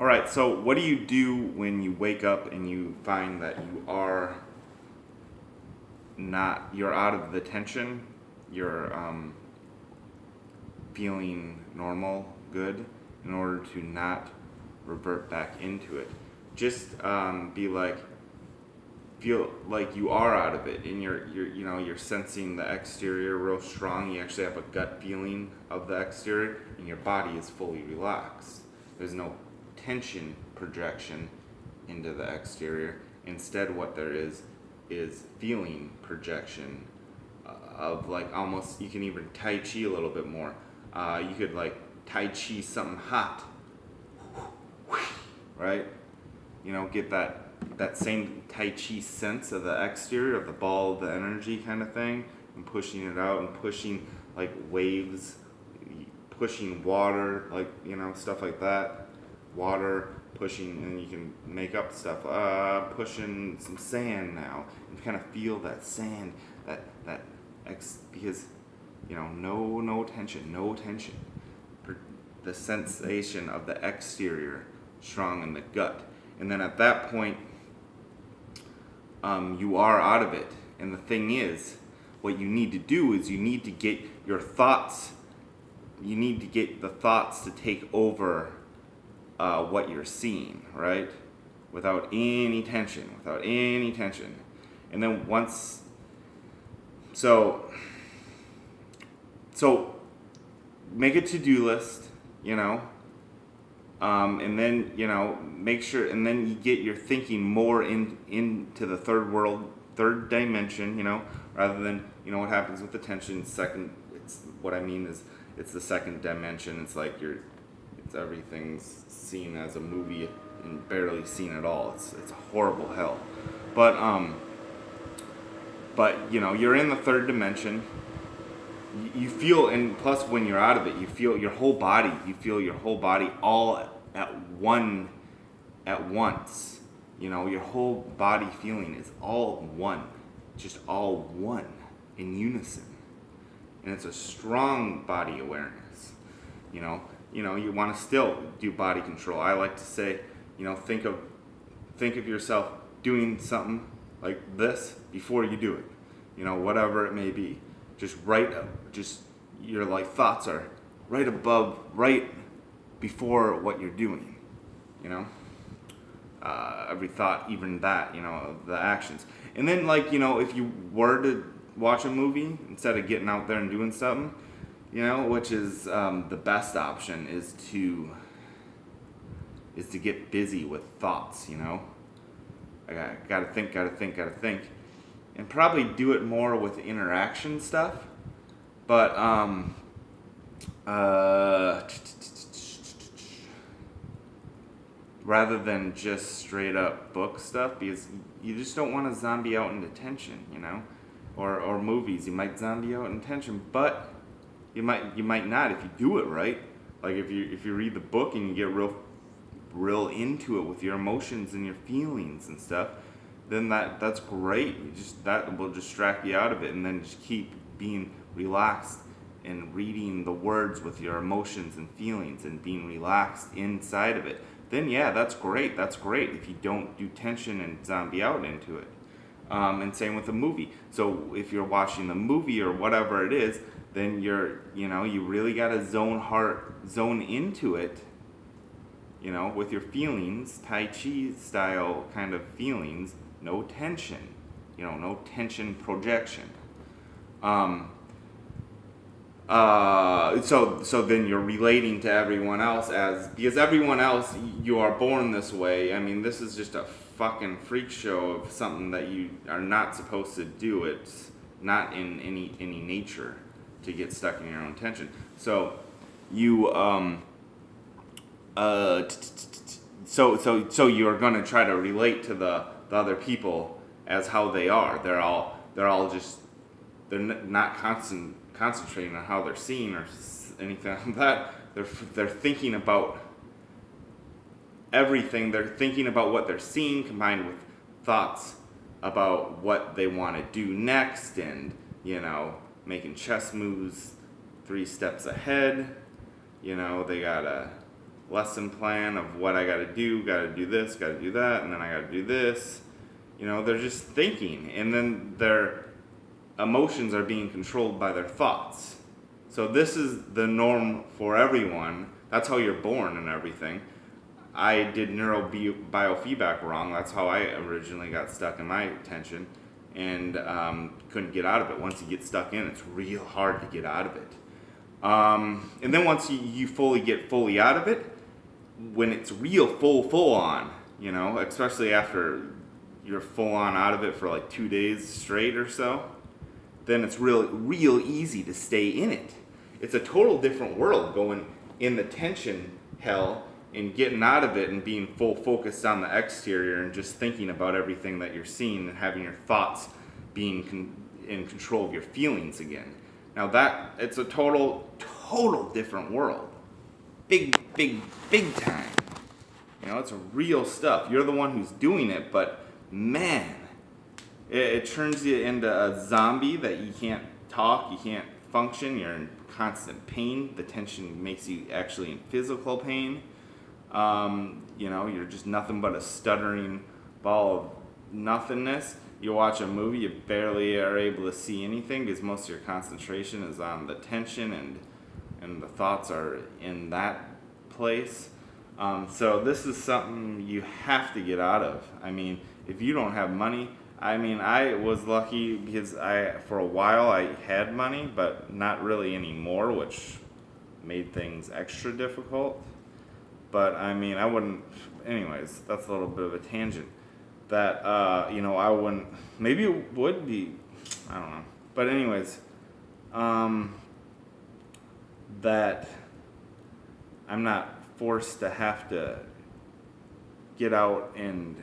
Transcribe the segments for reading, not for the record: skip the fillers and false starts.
All right, so what do you do when you wake up and you find that you're out of the tension, you're feeling normal, good, in order to not revert back into it? Just feel like you are out of it, and you're sensing the exterior real strong. You actually have a gut feeling of the exterior, and your body is fully relaxed. There's no tension projection into the exterior. Instead, what there is feeling projection of, like, almost, you can even tai chi a little bit more. You could, like, tai chi something hot, right? Get that same tai chi sense of the exterior, of the ball of the energy kind of thing, and pushing it out, and pushing, like, waves, pushing water, like, stuff like that. Water, pushing, and you can make up stuff, pushing some sand now, and kind of feel that sand, because, no tension. The sensation of the exterior strong in the gut. And then at that point, you are out of it. And the thing is, what you need to do is you need to get the thoughts to take over what you're seeing, right? Without any tension. And then so make a to-do list, and then, make sure, and then you get your thinking more into the third dimension, rather than, what happens with the tension, it's the second dimension. It's like everything's seen as a movie and barely seen at all. It's a horrible hell. But you're in the third dimension. You feel, and plus when you're out of it, you feel your whole body all at once. Your whole body feeling is all one, just all one, in unison. And it's a strong body awareness. You want to still do body control. I like to say, think of yourself doing something like this before you do it. Whatever it may be. Just your, like, thoughts are right before what you're doing. Every thought, even that, the actions. And then, like, if you were to watch a movie instead of getting out there and doing something, which is the best option, is to get busy with thoughts. I gotta think, and probably do it more with interaction stuff. But rather than just straight up book stuff, because you just don't want to zombie out into tension, or movies. You might zombie out in tension, but you might not if you do it right. Like if you read the book and you get real into it with your emotions and your feelings and stuff, then that's great. That will distract you out of it, and then just keep being relaxed and reading the words with your emotions and feelings and being relaxed inside of it. Then that's great. If you don't do tension and zombie out into it. And same with the movie. So if you're watching the movie or whatever it is, then you really gotta zone into it, with your feelings, Tai Chi style kind of feelings, no tension, no tension projection. So then you're relating to everyone else because everyone else, you are born this way. I mean, this is just a fucking freak show of something that you are not supposed to do. It's not in any nature to get stuck in your own tension. So you so you're gonna try to relate to the other people as how they are. They're not concentrating on how they're seeing or anything like that. They're thinking about everything. They're thinking about what they're seeing combined with thoughts about what they want to do next, and making chess moves 3 steps ahead. They gotta lesson plan of what I gotta do this, gotta do that, and then I gotta do this. They're just thinking, and then their emotions are being controlled by their thoughts. So this is the norm for everyone. That's how you're born and everything. I did neurobiofeedback wrong. That's how I originally got stuck in my tension and couldn't get out of it. Once you get stuck in, it's real hard to get out of it. And then once you get fully out of it, when it's real full on, especially after you're full on out of it for like 2 days straight or so, then it's real easy to stay in it. It's a total different world going in the tension hell and getting out of it and being full focused on the exterior and just thinking about everything that you're seeing and having your thoughts being in control of your feelings again. Now it's a total different world. Big time. It's real stuff. You're the one who's doing it, but man, it turns you into a zombie that you can't talk, you can't function, you're in constant pain. The tension makes you actually in physical pain. You're just nothing but a stuttering ball of nothingness. You watch a movie, you barely are able to see anything because most of your concentration is on the tension and the thoughts are in that place. So this is something you have to get out of. If you don't have money, I was lucky because for a while I had money, but not really anymore, which made things extra difficult. But I wouldn't, anyways, that's a little bit of a tangent. That, I wouldn't, maybe it would be, I don't know. But anyways, that I'm not forced to have to get out and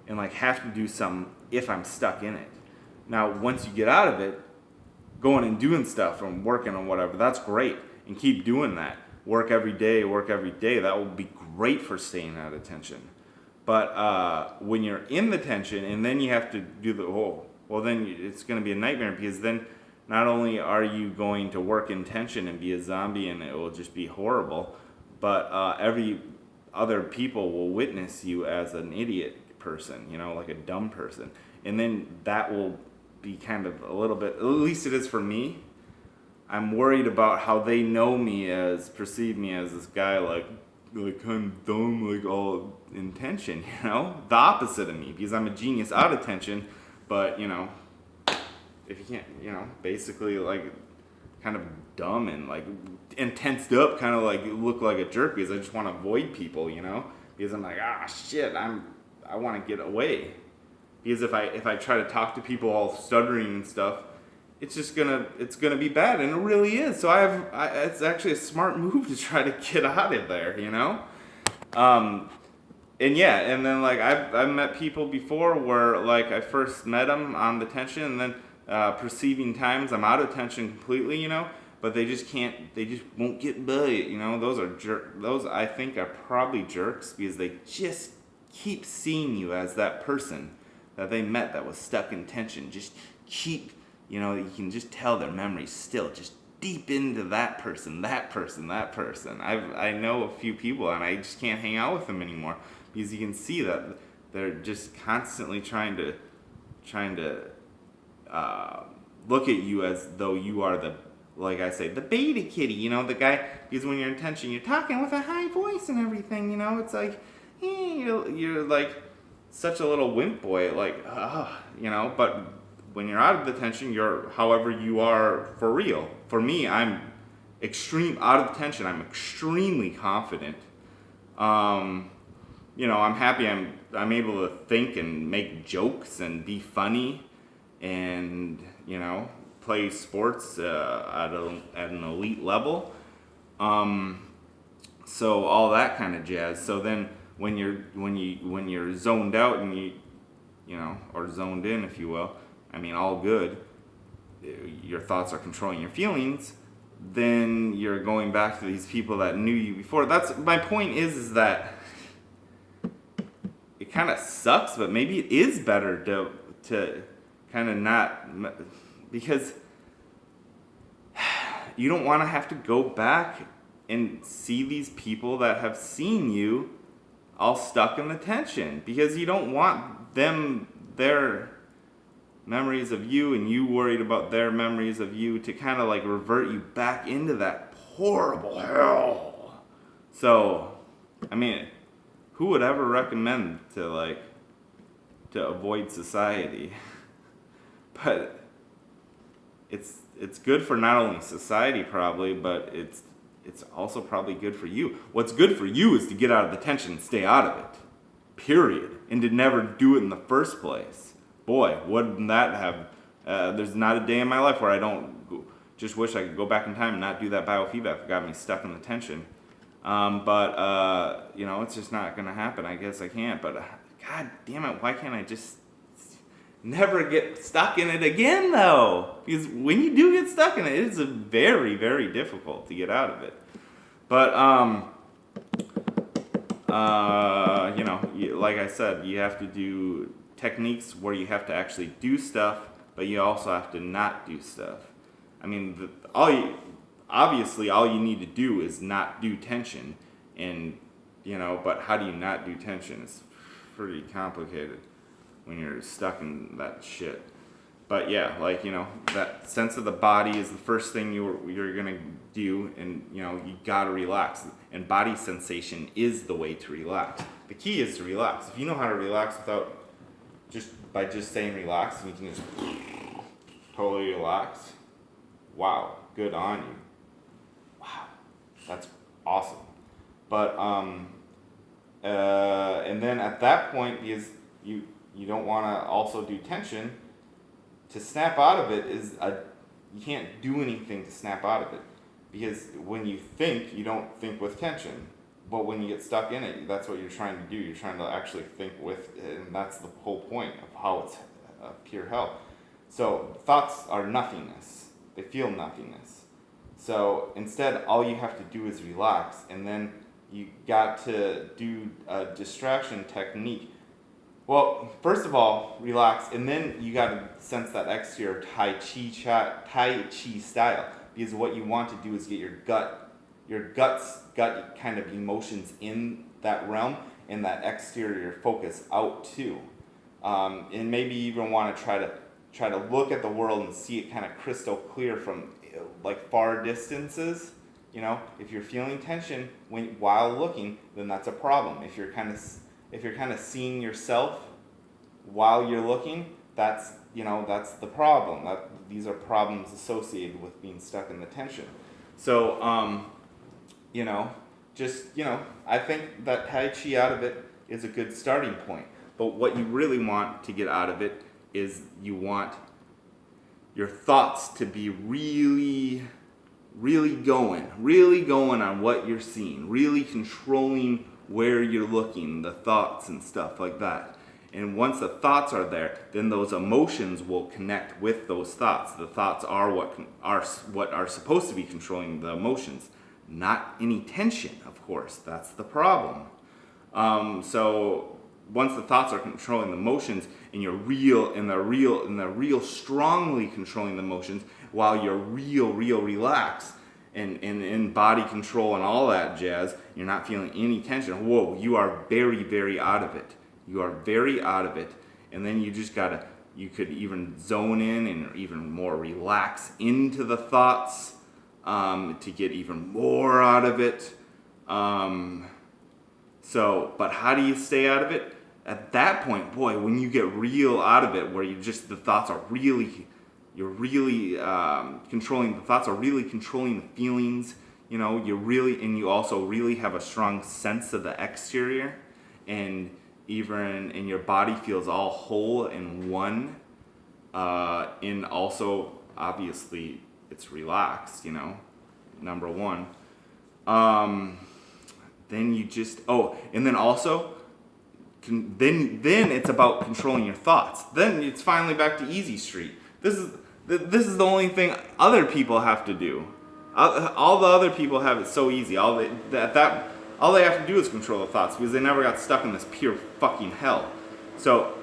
have to do something if I'm stuck in it. Now, once you get out of it, going and doing stuff and working on whatever, that's great. And keep doing that. Work every day. That will be great for staying out of tension. But when you're in the tension and then you have to do then it's going to be a nightmare because then not only are you going to work in tension and be a zombie and it will just be horrible, but every other people will witness you as an idiot person, like a dumb person. And then that will be kind of a little bit, at least it is for me, I'm worried about how they perceive me as this guy like kind of dumb, like all in tension, the opposite of me, because I'm a genius out of tension, but if you can't, basically like kind of dumb and tensed up, kind of like look like a jerk because I just want to avoid people, because I'm like, shit, I want to get away, because if I try to talk to people all stuttering and stuff, it's gonna be bad, and it really is. So it's actually a smart move to try to get out of there, And then I've met people before where I first met them on the tension, and then perceiving times I'm out of tension completely, but they just won't get by it, those I think are probably jerks because they just keep seeing you as that person that they met that was stuck in tension. Just keep, you can just tell their memory's still just deep into that person. I know a few people and I just can't hang out with them anymore because you can see that they're just constantly trying to look at you as though you are the beta kitty, the guy, because when you're in tension, you're talking with a high voice and everything, it's like, you're like such a little wimp boy, but when you're out of the tension, you're however you are for real. For me, I'm out of tension, I'm extremely confident. I'm happy I'm able to think and make jokes and be funny and, play sports at an elite level. So all that kind of jazz. So then when you're zoned out and or zoned in, if you will, all good, your thoughts are controlling your feelings, then you're going back to these people that knew you before. That's my point is that it kind of sucks, but maybe it is better to kind of not, because you don't want to have to go back and see these people that have seen you all stuck in the tension, because you don't want their memories of you and you worried about their memories of you to kind of like revert you back into that horrible hell. So, I mean, who would ever recommend to avoid society? But it's good for not only society probably, but it's also probably good for you. What's good for you is to get out of the tension and stay out of it. Period. And to never do it in the first place. Boy, wouldn't that have... there's not a day in my life where I don't just wish I could go back in time and not do that biofeedback that got me stuck in the tension. But it's just not going to happen. I guess I can't. But God damn it, why can't I just never get stuck in it again, though? Because when you do get stuck in it, it's very, very difficult to get out of it. But, like I said, you have to do techniques where you have to actually do stuff, but you also have to not do stuff. I mean, obviously all you need to do is not do tension, and but how do you not do tension? It's pretty complicated when you're stuck in that shit. But yeah, that sense of the body is the first thing you're gonna do, and you gotta relax. And body sensation is the way to relax. The key is to relax. If you know how to relax by just saying relax, and you can just totally relax. Wow, good on you. Wow, that's awesome. But and then at that point, because you don't want to also do tension, to snap out of it you can't do anything to snap out of it, because when you think, you don't think with tension, but when you get stuck in it, that's what you're trying to do. You're trying to actually think with it, and that's the whole point of how it's pure hell. So thoughts are nothingness. They feel nothingness. So instead, all you have to do is relax, and then you got to do a distraction technique. Well, first of all, relax, and then you got to sense that exterior Tai Chi style, because what you want to do is get your gut kind of emotions in that realm, and that exterior focus out too. And maybe even want to try to look at the world and see it kind of crystal clear from far distances. If you're feeling tension while looking, then that's a problem. If you're kind of seeing yourself while you're looking, that's the problem. These are problems associated with being stuck in the tension. So I think that Tai Chi out of it is a good starting point. But what you really want to get out of it is you want your thoughts to be really going on what you're seeing, really controlling where you're looking, the thoughts and stuff like that. And once the thoughts are there, then those emotions will connect with those thoughts. The thoughts are what are supposed to be controlling the emotions, not any tension, of course. That's the problem. So once the thoughts are controlling the emotions, and you're real strongly controlling the emotions, while you're real relaxed and in body control and all that jazz, you're not feeling any tension. Whoa, you are very, very out of it. You are very out of it. And then you could even zone in and even more relax into the thoughts to get even more out of it. But how do you stay out of it? At that point, boy, when you get real out of it, where the thoughts are really, you're really controlling, the thoughts are really controlling the feelings, and you also really have a strong sense of the exterior, and your body feels all whole and one, and also, obviously, it's relaxed, number one. Then you and then also, then it's about controlling your thoughts. Then it's finally back to easy street. This is the only thing other people have to do. All the other people have it so easy. All they have to do is control the thoughts, because they never got stuck in this pure fucking hell. So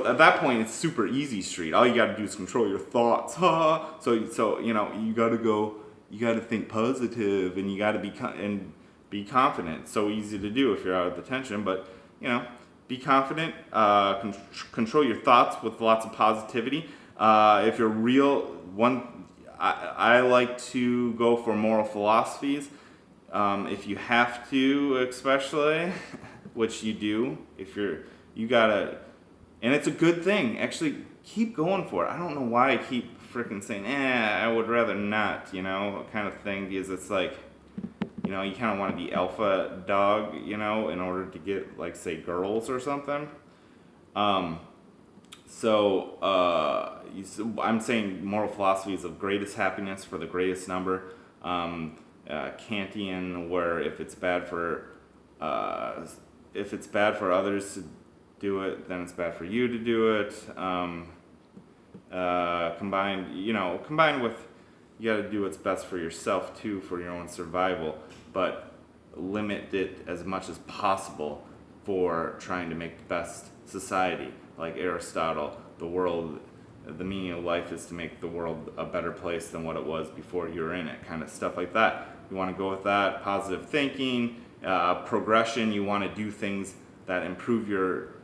at that point, it's super easy street. All you got to do is control your thoughts. So you got to go. you got to think positive, and you got to be confident. It's so easy to do if you're out of the tension, but be confident. Control your thoughts with lots of positivity. If you're I like to go for moral philosophies. If you have to, especially, which you do, you gotta, and it's a good thing. Actually, keep going for it. I don't know why I keep freaking saying, I would rather not, kind of thing, because it's like, you kind of want to be alpha dog, in order to get, like, say, girls or something. I'm saying moral philosophy is of greatest happiness for the greatest number. Kantian, where if it's bad for others to do it, then it's bad for you to do it. Combined with, you got to do what's best for yourself too, for your own survival, but limit it as much as possible for trying to make the best society. Like Aristotle, the meaning of life is to make the world a better place than what it was before you were in it, kind of stuff like that. You want to go with that. Positive thinking, progression. You want to do things that improve your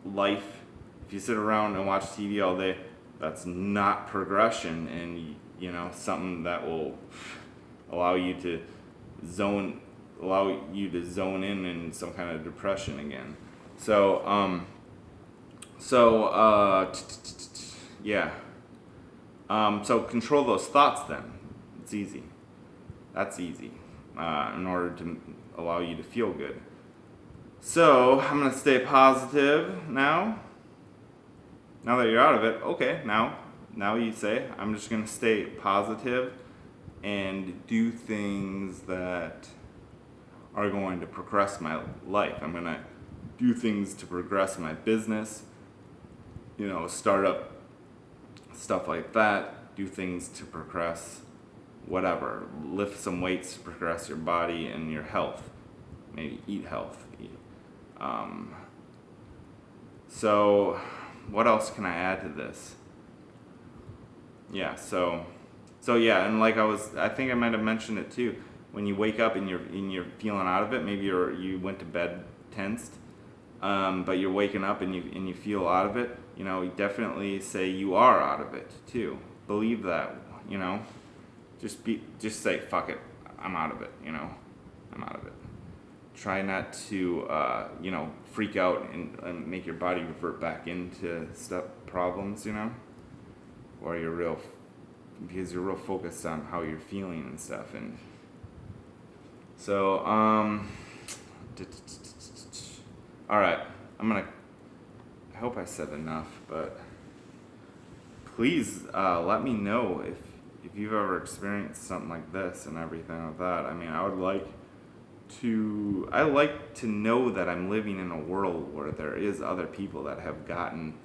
life. If you sit around and watch TV all day, that's not progression, and something that will allow you to zone in some kind of depression again. So control those thoughts then. It's easy. That's easy, in order to allow you to feel good. So I'm going to stay positive now. Now that you're out of it, okay, now you say, I'm just going to stay positive and do things that are going to progress my life. I'm going to do things to progress my business, startup, stuff like that. Do things to progress whatever. Lift some weights to progress your body and your health. Maybe eat healthy. So what else can I add to this? And like I think I might have mentioned it too. When you wake up and you're feeling out of it, maybe you went to bed tensed, but you're waking up and you feel out of it. You definitely say you are out of it too. Believe that. Just say fuck it. I'm out of it. I'm out of it. Try not to freak out and make your body revert back into problems. Or because you're real focused on how you're feeling and stuff. And so, all right, I hope I said enough, but please let me know if you've ever experienced something like this and everything like that. I mean, I like to know that I'm living in a world where there is other people that have gotten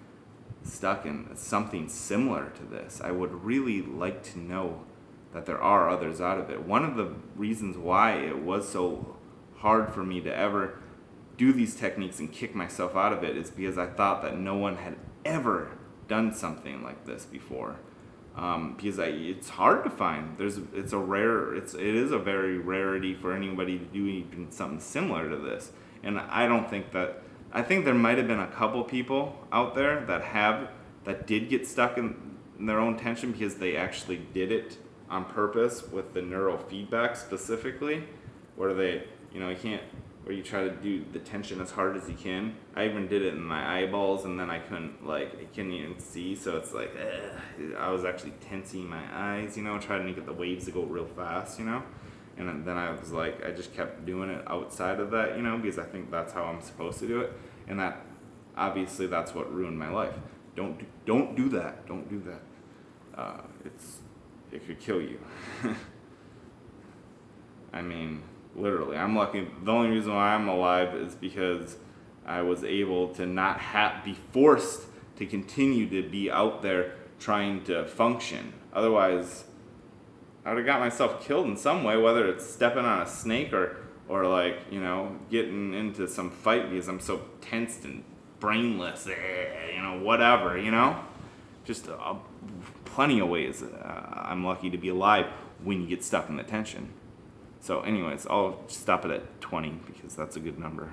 stuck in something similar to this. I would really like to know that there are others out of it. One of the reasons why it was so hard for me to ever do these techniques and kick myself out of it is because I thought that no one had ever done something like this before. Because it's hard to find. It is a very rarity for anybody to do even something similar to this. And I think there might have been a couple people out there that did get stuck in their own tension because they actually did it on purpose with the neurofeedback specifically, where where you try to do the tension as hard as you can. I even did it in my eyeballs, and then I couldn't even see, so it's like, I was actually tensing my eyes, trying to get the waves to go real fast, and then I was like, I just kept doing it outside of that, because I think that's how I'm supposed to do it, and that's what ruined my life. Don't do that. Don't do that. It could kill you. I mean, literally, I'm lucky. The only reason why I'm alive is because I was able to not be forced to continue to be out there trying to function. Otherwise, I would have got myself killed in some way, whether it's stepping on a snake or getting into some fight because I'm so tensed and brainless, whatever, just plenty of ways I'm lucky to be alive. when you get stuck in the tension. So anyways, I'll stop it at 20 because that's a good number.